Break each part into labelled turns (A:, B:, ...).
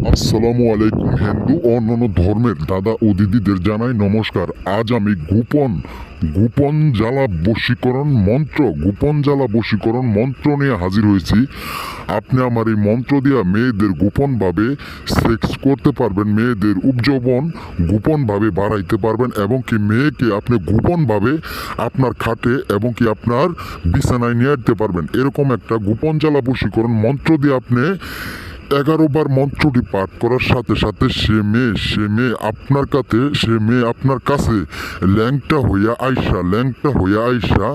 A: আসসালামু আলাইকুম। হিন্দু ও অন্যান্য ধর্মের দাদা ও দিদিদের জানাই নমস্কার। আজ আমি গোপন জ্বালা বশীকরণ মন্ত্র নিয়ে হাজির হয়েছি। আপনি আমার এই মন্ত্র দিয়া মেয়েদের গোপনভাবে সেক্স করতে পারবেন, মেয়েদের উপজীবন গোপনভাবে বাড়াইতে পারবেন এবং কি মেয়েকে আপনি গোপনভাবে আপনার খাটে এবং কি আপনার বিছানায় নিয়ে আসতে পারবেন। এরকম একটা গোপন জ্বালা বশীকরণ মন্ত্র দিয়ে আপনি 11 বার মন্ত্রটি পাঠ করার সাথে সাথে সে মেয়ে আপনার কাছে ল্যাংটা হইয়া আইসা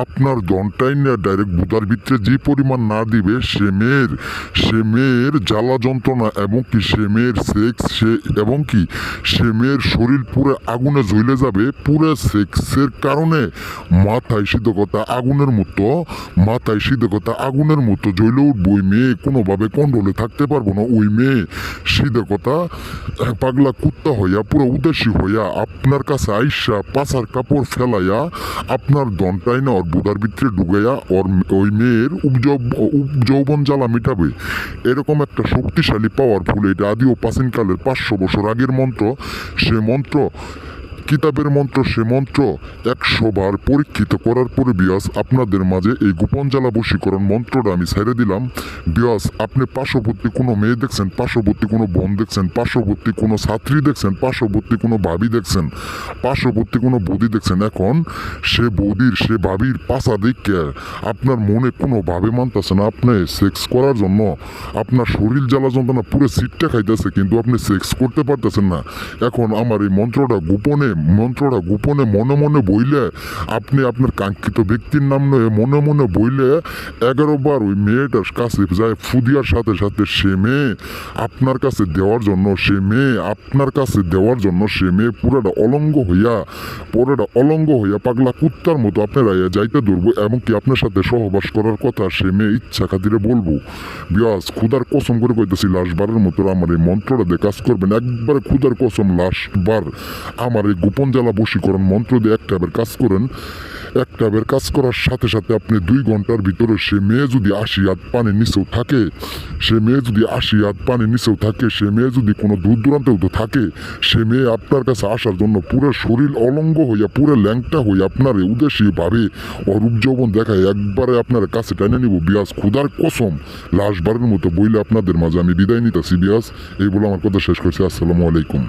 A: আপনার দনটাই নিয়ে ডাইরেক্ট বুদার ভিতরে যে পরিমাণ না দিবে সে মেয়ের জ্বালা যন্ত্রণা এবং কি সে মেয়ের সেক্স এবং কি সে মেয়ের শরীর পুরো আগুনে জ্বলে যাবে। পুরো সেক্সের কারণে মাথায় সিদ্ধকতা আগুনের মতো জ্বলে উঠবে। ওই মেয়ে কোনোভাবে কন্ট্রোলে থাকতে পারবো না। ওই মেয়ে সিধে কথা পাগলা কুত্তা হইয়া পুরো উদাসী হইয়া আপনার কাছে আইসা পাছার কাপড় ফেলাইয়া আপনার দনটাই না ওর বুদার ভিতরে ঢুকাইয়া ওই মেয়ের যৌবন জ্বালা মিটাবে। এরকম একটা শক্তিশালী পাওয়ারফুল, এটা আদি ও প্রাচীনকালের 500 বছর আগের মন্ত্র। সে মন্ত্র কিতাবের মন্ত্র, সে মন্ত্র 100 বার পরীক্ষিত করার পরে বিয়াস আপনাদের মাঝে এই গোপন জ্বালা বশীকরণ মন্ত্রটা আমি ছেড়ে দিলাম। বিয়াস আপনি পার্শ্ববর্তী কোনো মেয়ে দেখছেন, পার্শ্ববর্তী কোনো বোন দেখছেন, পার্শ্ববর্তী কোনো ছাত্রী দেখছেন, পার্শ্ববর্তী কোনো ভাবি দেখছেন, পার্শ্ববর্তী কোনো বৌদি দেখছেন, এখন সে ভাবির পাশা দেখে আপনার মনে কোনোভাবে মানতেছে না আপনি সেক্স করার জন্য। আপনার শরীর জ্বালা যন্ত্রণা পুরো সিটটা খাইতেছে কিন্তু আপনি সেক্স করতে পারতেছেন না। এখন আমার এই মন্ত্রটা গোপনে মনে মনে বইলে আপনি আপনার কাঙ্ক্ষিত ব্যক্তির নাম নয় মনে মনে বইলে 11 বার ওই মেয়েটার কাছে যায় ফুদিয়ার সাথে সাথে সে মেয়ে আপনার কাছে দেওয়ার জন্য সে মেয়ে পুরোটা অলঙ্গ হইয়া পাগলা কুত্তার মতো আপনারা যাইতে ধরবো এবং কি আপনার সাথে সহবাস করার কথা সে মেয়ে ইচ্ছা খাতিরে বলবো। বিয়াস খুদার কসম করে কইতেছি লাশবারের মতো আমার এই মন্ত্রটা দিয়ে কাজ করবেন। একবারে খুদার কসম লাশবার আমার এই গোপন জ্বালা বশীকরণ মন্ত্র দিয়ে একটা বার কাজ করেন। একটা বার কাজ করার সাথে সাথে আপনি 2 ঘন্টার ভিতরে সে মেয়ে যদি 80 হাত পানির নিচেও থাকে, সে মেয়ে যদি কোনো দূর দূরান্তেও থাকে, সে মেয়ে আপনার কাছে আসার জন্য পুরো শরীর অলঙ্গ হইয়া পুরো ল্যাংটা হইয়া আপনার উদ্দেশ্যে ভাবে অরূপ যৌবন দেখায় একবারে আপনার কাছে টেনে নিব। বিয়াস খুদার কসম লাশবারের মতো বইলে আপনাদের মাঝে আমি বিদায় নিতেছি। বিয়াস এই বলে আমার কথা শেষ করছি। আসসালামু আলাইকুম।